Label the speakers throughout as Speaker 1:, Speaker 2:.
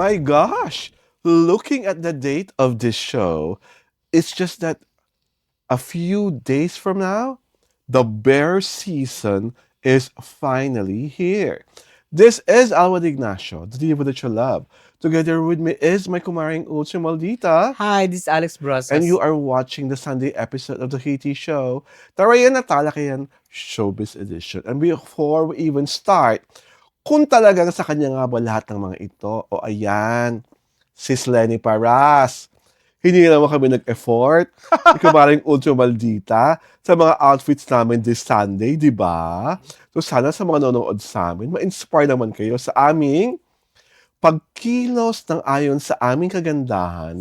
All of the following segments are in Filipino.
Speaker 1: My gosh! Looking at the date of this show, it's just that a few days from now, the bear season is finally here. This is Alwad Ignacio, the diva that you love. Together with me is my kumaring Ultra Maldita.
Speaker 2: Hi, this is Alex
Speaker 1: And you
Speaker 2: Brosas.
Speaker 1: are watching the Sunday episode of the Haiti Show, Tarayan at Talakayan Showbiz Edition. And before we even start, kung talagang sa kanya nga ba lahat ng mga ito, o ayan, Sis Lenny Paras. Hindi naman kami nag-effort. Ikaw maring Ultra Maldita sa mga outfits namin this Sunday, di ba? So sana sa mga nanonood sa amin, ma-inspire naman kayo sa aming pagkilos ng ayon sa aming kagandahan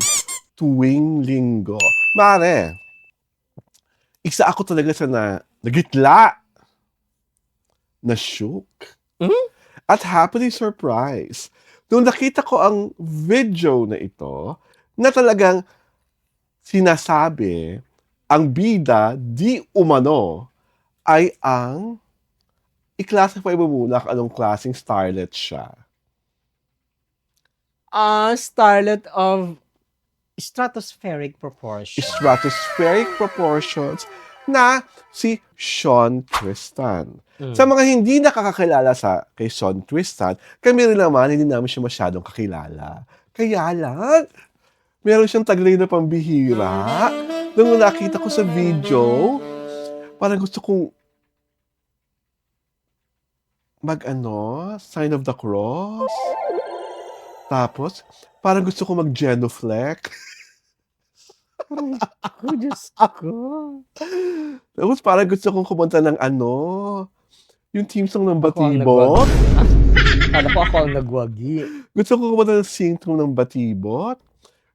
Speaker 1: tuwing linggo. Mare, isa ako talaga sa nagitla, na-shook, at happily surprised. Nung nakita ko ang video na ito, na talagang sinasabi, ang bida di umano ay ang i-classify mo muna kung anong klaseng starlet siya.
Speaker 2: Starlet of stratospheric proportion.
Speaker 1: Stratospheric proportions na si Sean Tristan. Sa mga hindi nakakakilala kay Sean Tristan, kami rin naman, hindi namin siya masyadong kakilala. Kaya lang, meron siyang taglay na pambihira. Nung nakita ko sa video, parang gusto kong sign of the cross. Tapos, parang gusto kong mag-genuflect.
Speaker 2: Oh, Diyos ko.
Speaker 1: Tapos parang gusto kong kumanta ng yung team song ng Batibot.
Speaker 2: Kala ko ako ang nagwagi.
Speaker 1: Gusto ko kumanta ng sing tune ng Batibot.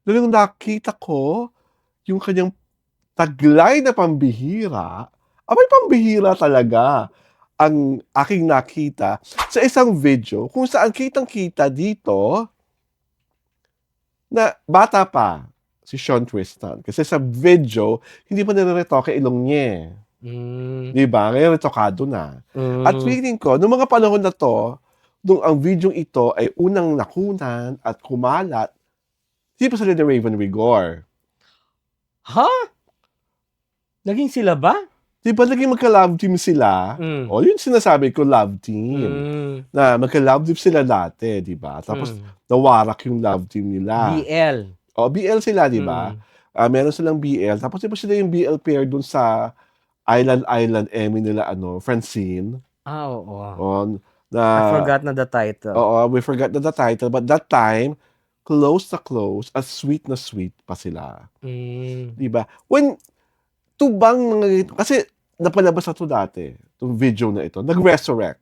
Speaker 1: Nung nakita ko yung kanyang taglay na pambihira, abay pambihira talaga ang aking nakita sa isang video kung saan kitang-kita dito na bata pa si Sean Tristan. Kasi sa video, hindi pa nire-retoke ilong niya. Di ba? Ngayon retokado na. At feeling ko, noong mga panahon na to, nung ang video ito ay unang nakunan at kumalat, hindi pa sila ni Raven Rigor.
Speaker 2: Ha? Naging sila ba?
Speaker 1: Di ba naging magka-love team sila? O, yun sinasabi ko, love team. Na magka-love team sila dati, di ba? Tapos, nawarak yung love team nila.
Speaker 2: BL.
Speaker 1: O, BL sila, di ba? Meron silang BL. Tapos, di ba sila yung BL pair dun sa Island Emmy nila, Francine?
Speaker 2: Oo.
Speaker 1: O,
Speaker 2: I forgot na the title.
Speaker 1: Oo, we forgot na the title. But that time, close na close, at sweet na sweet pa sila. Di ba? When, tubang mga, kasi napalabas na to dati, itong video na ito, nag-resurrect.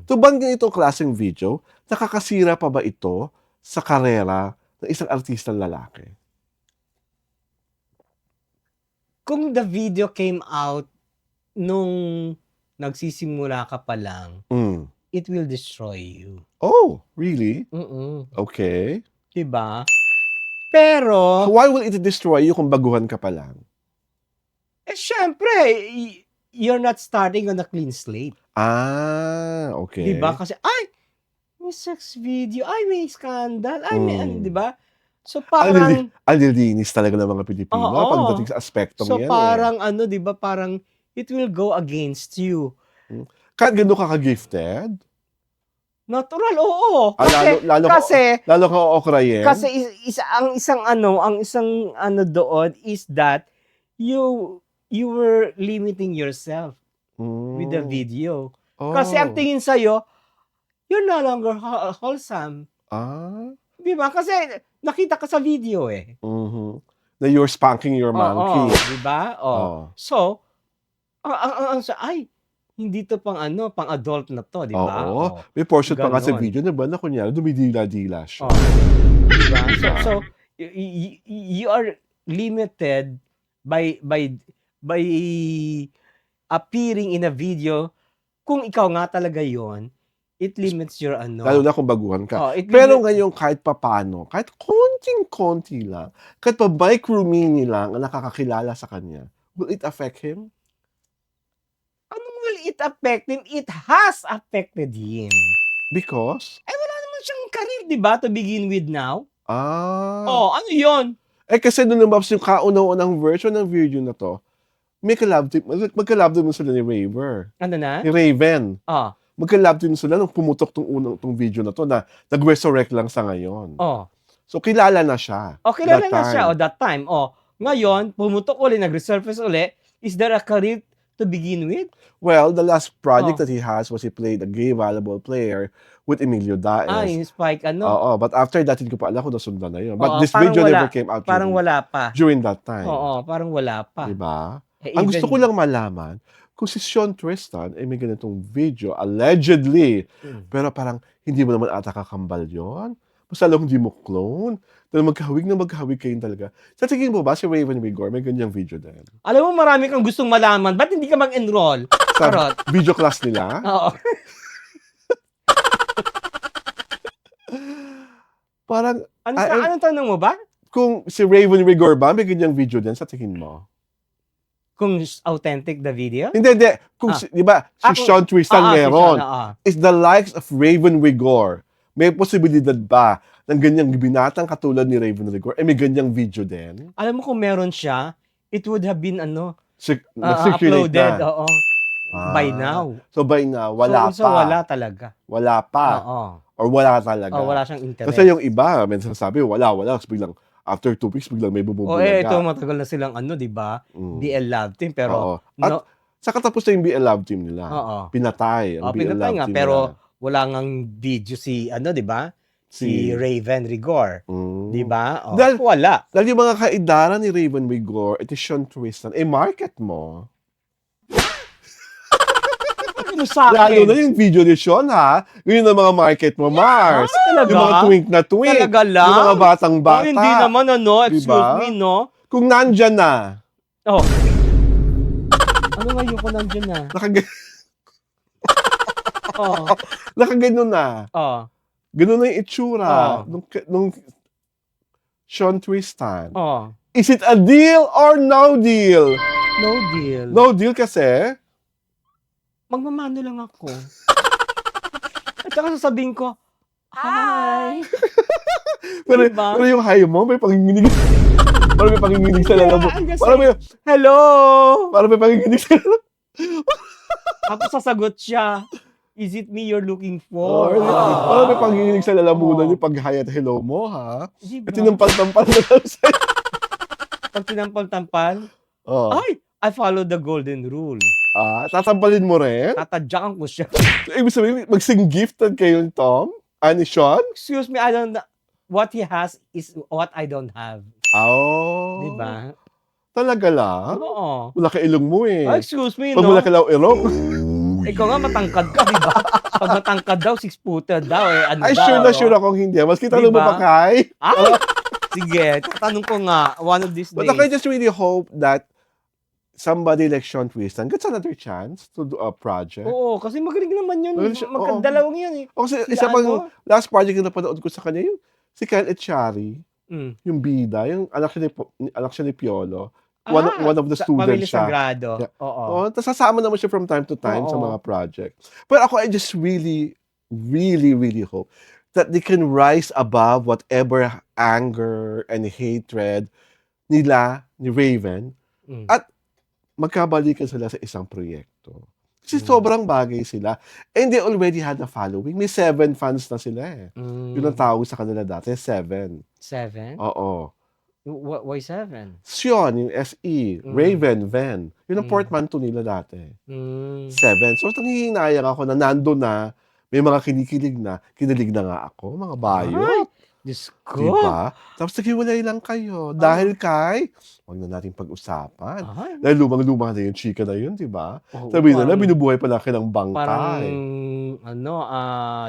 Speaker 1: Tubang ganitong klaseng video, nakakasira pa ba ito sa karera ng isang artistang lalaki?
Speaker 2: Kung the video came out nung nagsisimula ka pa lang, it will destroy you.
Speaker 1: Oh, really? Okay.
Speaker 2: Diba? Pero,
Speaker 1: Why will it destroy you kung baguhan ka pa lang?
Speaker 2: syempre, you're not starting on a clean slate.
Speaker 1: Okay.
Speaker 2: Diba? Kasi, may sex video, may scandal, may, diba? So, parang,
Speaker 1: Ang nilinis talaga ng mga Pilipino pagdating sa aspektong
Speaker 2: so,
Speaker 1: yan.
Speaker 2: parang, diba, parang, it will go against you.
Speaker 1: Kahit gano'n ka ka-gifted?
Speaker 2: Natural, oo. Kasi,
Speaker 1: lalo ka okrayin?
Speaker 2: Kasi, ang isang doon is that, you were limiting yourself with the video. Kasi ang tingin sa'yo, you're no longer wholesome. Diba? Kasi nakita ka sa video eh.
Speaker 1: Na you're spanking your monkey.
Speaker 2: Diba? So, hindi to pang adult na to, diba?
Speaker 1: May portion pa nga sa video na ba na kunyari dumidila-dila siya.
Speaker 2: Diba? So, you are limited by appearing in a video. Kung ikaw nga talaga yon, it limits your
Speaker 1: Lalo na kung baguhan ka. Pero ngayon kahit papano, kahit konting-konti lang, kahit pa micro-mini lang ang nakakakilala sa kanya, will it affect him?
Speaker 2: Will it affect him? It has affected him.
Speaker 1: Because?
Speaker 2: Wala naman siyang career, di ba, to begin with now?
Speaker 1: Ah.
Speaker 2: Oh, ano yun?
Speaker 1: Kasi nung lumabas yung kauna-unang version ng video na 'to, may collab team magka-collab din sila ni Raver,
Speaker 2: Ano na?
Speaker 1: ni Raven.
Speaker 2: Oh,
Speaker 1: Magka-collab team sila nung pumutok 'tong video na 'to na nag-resurrect lang sa ngayon.
Speaker 2: oh.
Speaker 1: So, kilala na siya
Speaker 2: Oh, kilala
Speaker 1: that
Speaker 2: na siya,
Speaker 1: time.
Speaker 2: oh, that time. Oh, ngayon, pumutok uli, nag-resurface uli. Is there a career to begin with?
Speaker 1: Well, the last project
Speaker 2: Oh.
Speaker 1: that he has was he played a gay volleyball player with Emilio
Speaker 2: Ah,
Speaker 1: Daes.
Speaker 2: yung Spike, ano?
Speaker 1: Oo, but after that, hindi ko pa alam kung nasundan na yun. But
Speaker 2: Oo,
Speaker 1: this
Speaker 2: parang
Speaker 1: video
Speaker 2: wala.
Speaker 1: never came out
Speaker 2: Parang wala pa.
Speaker 1: during that time.
Speaker 2: Oo, parang wala pa.
Speaker 1: Diba?
Speaker 2: Eh,
Speaker 1: Ang gusto ko
Speaker 2: even,
Speaker 1: lang malaman, kung si Sean Tristan ay may ganitong video, allegedly, pero parang hindi mo naman ata kakambal yon. Basta lang hindi mo clone. Dahil maghahawig kayong talaga. Sa tingin mo ba si Raven Rigor may ganyang video din?
Speaker 2: alam mo, marami kang gustong malaman. Ba't hindi ka mag-enroll?
Speaker 1: Sa
Speaker 2: Charot.
Speaker 1: video class nila?
Speaker 2: Oo.
Speaker 1: Parang,
Speaker 2: Anong tanong mo ba?
Speaker 1: kung si Raven Rigor ba may ganyang video din sa tingin mo?
Speaker 2: Kung authentic the video?
Speaker 1: Hindi. Kung di ba, si Sean Tristan meron. Is the likes of Raven Rigor, may posibilidad ba ng ganyang binatang katulad ni Raven Rigor, may ganyang video din?
Speaker 2: Alam mo kung meron siya, it would have been
Speaker 1: Nag-circulate
Speaker 2: uploaded,
Speaker 1: na.
Speaker 2: oo. By now.
Speaker 1: So by now, wala
Speaker 2: So
Speaker 1: pa.
Speaker 2: wala talaga.
Speaker 1: Wala pa.
Speaker 2: Oo.
Speaker 1: Or wala talaga.
Speaker 2: Oh, wala siyang interest.
Speaker 1: Kasi yung iba, may sasabi, wala. Tapos biglang, after 2 weeks, biglang may bumubulaga.
Speaker 2: ito matagal na silang di ba? BL Love Team, pero
Speaker 1: Oo. At sa katapos na yung BL Love Team nila, pinatay ang BL
Speaker 2: pinatay
Speaker 1: Love
Speaker 2: nga,
Speaker 1: Team
Speaker 2: pero
Speaker 1: nila.
Speaker 2: wala ngang video si di ba? Si Raven Rigor, di ba? Oh,
Speaker 1: Dahil-
Speaker 2: wala.
Speaker 1: Dahil yung mga kaidaran ni Raven Rigor, ito Sean Tristan, market mo.
Speaker 2: Ano sa
Speaker 1: Lalo na
Speaker 2: akin?
Speaker 1: yung video ni Sean, ha? Yun ang mga market mo, Mars.
Speaker 2: Talaga?
Speaker 1: Yung mga twink na twink.
Speaker 2: Talaga lang?
Speaker 1: Yung mga batang-bata.
Speaker 2: Hindi naman excuse
Speaker 1: Diba?
Speaker 2: me, no?
Speaker 1: Kung nandyan na,
Speaker 2: Oh. Ano ngayon ko nandiyan na? Oh.
Speaker 1: nakagano na.
Speaker 2: Oh.
Speaker 1: Ganun na yung itsura
Speaker 2: Oh.
Speaker 1: nung Sean Tristan.
Speaker 2: Oh.
Speaker 1: Is it a deal or no deal?
Speaker 2: No deal.
Speaker 1: No deal kasi,
Speaker 2: Magmamano lang ako. At saka sasabihin ko, hi!
Speaker 1: pero,
Speaker 2: Diba?
Speaker 1: pero yung hi mo, may panginginig. Parang may panginginig sa lalabo.
Speaker 2: Hello!
Speaker 1: Parang may panginginig sa lalabo.
Speaker 2: Tapos sasagot siya, is it me you're looking for?
Speaker 1: Parang may panginginig sa lalamunan
Speaker 2: Oh.
Speaker 1: yung pag-hi at hello mo, ha?
Speaker 2: Diba?
Speaker 1: At tinampal-tampal na lang sa'yo.
Speaker 2: Pag tinampal-tampal,
Speaker 1: Oh.
Speaker 2: ay, I follow the golden rule.
Speaker 1: Tatampalin mo rin?
Speaker 2: Tatadyakan ko siya.
Speaker 1: So, ibig sabihin, magsing gifted kayo ni Tom? Ni Sean?
Speaker 2: Excuse me, I don't what he has is what I don't have.
Speaker 1: Oh.
Speaker 2: Diba?
Speaker 1: Talaga lang?
Speaker 2: Oo.
Speaker 1: Wala ka ilong mo eh.
Speaker 2: Ay, excuse me,
Speaker 1: Pag
Speaker 2: no?
Speaker 1: wala ka lang ilong.
Speaker 2: Ikaw nga matangkad ka, diba? Pag matangkad daw, 6-footed daw eh. Ano
Speaker 1: Ay,
Speaker 2: daw,
Speaker 1: sure na
Speaker 2: no?
Speaker 1: sure akong hindi. Maski tanong mo
Speaker 2: Diba?
Speaker 1: pa kay.
Speaker 2: Ay! Sige, tatanong ko nga, one of these
Speaker 1: But
Speaker 2: days.
Speaker 1: I just really hope that somebody like Sean Tristan gets another chance to do a project.
Speaker 2: Oo, kasi magaling naman yun.
Speaker 1: Magaling siya, oo.
Speaker 2: Magkadalawang yan eh.
Speaker 1: O kasi
Speaker 2: Si
Speaker 1: isa pang
Speaker 2: ano?
Speaker 1: last project na napanood ko sa kanya, yung si Kyle Echari,
Speaker 2: Mm.
Speaker 1: yung bida, yung anak siya ni Piolo. One of the
Speaker 2: Pamilya
Speaker 1: students siya.
Speaker 2: Sagrado.
Speaker 1: Yeah.
Speaker 2: Oo.
Speaker 1: Tapos sasama naman siya from time to time sa
Speaker 2: Oo.
Speaker 1: mga project. But ako, I just really, really, really hope that they can rise above whatever anger and hatred nila, ni Raven,
Speaker 2: Mm.
Speaker 1: at magkabalikan sila sa isang proyekto. Kasi
Speaker 2: Mm.
Speaker 1: sobrang bagay sila. And they already had a following. May 7 fans na sila eh. Yun ang tawag sa kanila dati, 7.
Speaker 2: 7?
Speaker 1: Oo.
Speaker 2: Why 7?
Speaker 1: Sean, yung SE. Raven, Ven. Yun ang
Speaker 2: Mm.
Speaker 1: portmanteau nila dati.
Speaker 2: Mm.
Speaker 1: 7. So, nanghihinayang ako na nando na, may mga kinikilig na nga ako, mga bayo.
Speaker 2: Ay, Diyos ko.
Speaker 1: Diba? Tapos naghiwalay lang kayo. Dahil kay, huwag na natin pag-usapan.
Speaker 2: Ay,
Speaker 1: Dahil lumang-luma na yung chika na yun, diba?
Speaker 2: oo,
Speaker 1: Sabi nila,
Speaker 2: parang-
Speaker 1: binubuhay pala kayo ng
Speaker 2: Parang,
Speaker 1: bangkay.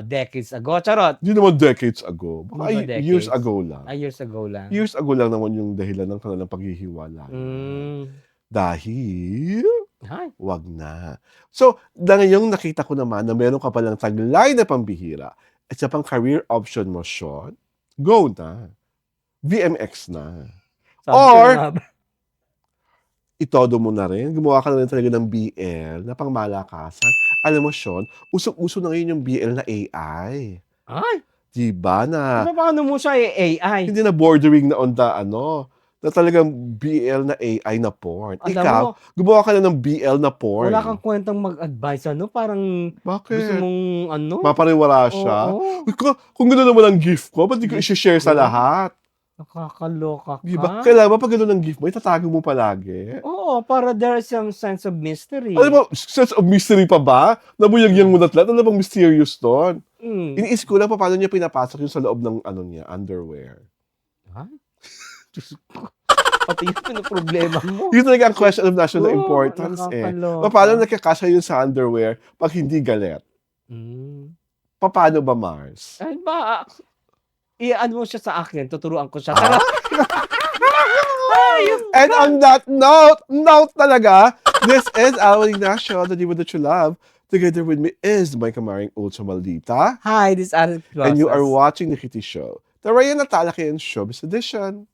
Speaker 2: decades ago. Charot.
Speaker 1: Hindi naman decades ago. Baka
Speaker 2: Hindi ba
Speaker 1: years
Speaker 2: decades?
Speaker 1: ago lang.
Speaker 2: Years ago lang.
Speaker 1: Years ago lang naman yung dahilan ng kanilang paghihiwalay.
Speaker 2: Mm.
Speaker 1: Dahil,
Speaker 2: Ay,
Speaker 1: wag na. So, ngayong nakita ko naman na meron ka palang taglay na pambihira at sa pang career option mo, Sean, go na. VMX na.
Speaker 2: sabi
Speaker 1: Or,
Speaker 2: ko nga ba?
Speaker 1: itodo mo na rin. Gumawa ka na rin talaga ng BL na pangmalakasan. Alam mo, Sean, usok-uso na ngayon yung BL na AI.
Speaker 2: Ay,
Speaker 1: 'Di ba na
Speaker 2: Papaano mo siya AI?
Speaker 1: hindi na bordering na on the na talagang BL na AI na porn.
Speaker 2: Alam
Speaker 1: Ikaw,
Speaker 2: mo,
Speaker 1: gumawa ka na ng BL na
Speaker 2: wala kang
Speaker 1: porn.
Speaker 2: kwentang mag-advice parang gusto
Speaker 1: Bakit?
Speaker 2: mong
Speaker 1: Mapaniwala siya?
Speaker 2: oo,
Speaker 1: Uy, kung gano'n naman ang gift ko, ba't di ko
Speaker 2: gift
Speaker 1: i-she-share sa
Speaker 2: ko,
Speaker 1: lahat?
Speaker 2: nakakaloka
Speaker 1: 'Di ba?
Speaker 2: ka.
Speaker 1: Kailangan ba 'pag gano'n ang gift mo, itatago mo palagi?
Speaker 2: Oo, para there is some sense of
Speaker 1: Alam
Speaker 2: mystery.
Speaker 1: mo, sense of mystery pa ba? Nabuyagyang mo
Speaker 2: Hmm,
Speaker 1: na't lahat, ano bang mysterious do'n?
Speaker 2: hmm.
Speaker 1: Iniisip ko lang papaano niya pinapasok yun sa loob ng niya, underwear.
Speaker 2: Ay, Diyos ko, pati yun pinoproblema mo.
Speaker 1: Yun talaga ang
Speaker 2: Diyos
Speaker 1: question of
Speaker 2: ko,
Speaker 1: national importance, eh. Papaano
Speaker 2: nakakaloka.
Speaker 1: nagkakasya yun sa underwear 'pag hindi galit?
Speaker 2: Hmm.
Speaker 1: Papaano ba, Mars?
Speaker 2: Ay ba, i-ano mo siya sa akin, tuturuan ko siya.
Speaker 1: Ah?
Speaker 2: Charot! Hayop
Speaker 1: And
Speaker 2: ka!
Speaker 1: on that note talaga, this is Alan Ignacio, the diva that you love. Together with me is my kamaring Ultra Maldita.
Speaker 2: Hi, this is Alex
Speaker 1: And you are
Speaker 2: Rosas.
Speaker 1: watching The Kitty Show, the Ryan Natalakian Showbiz Edition.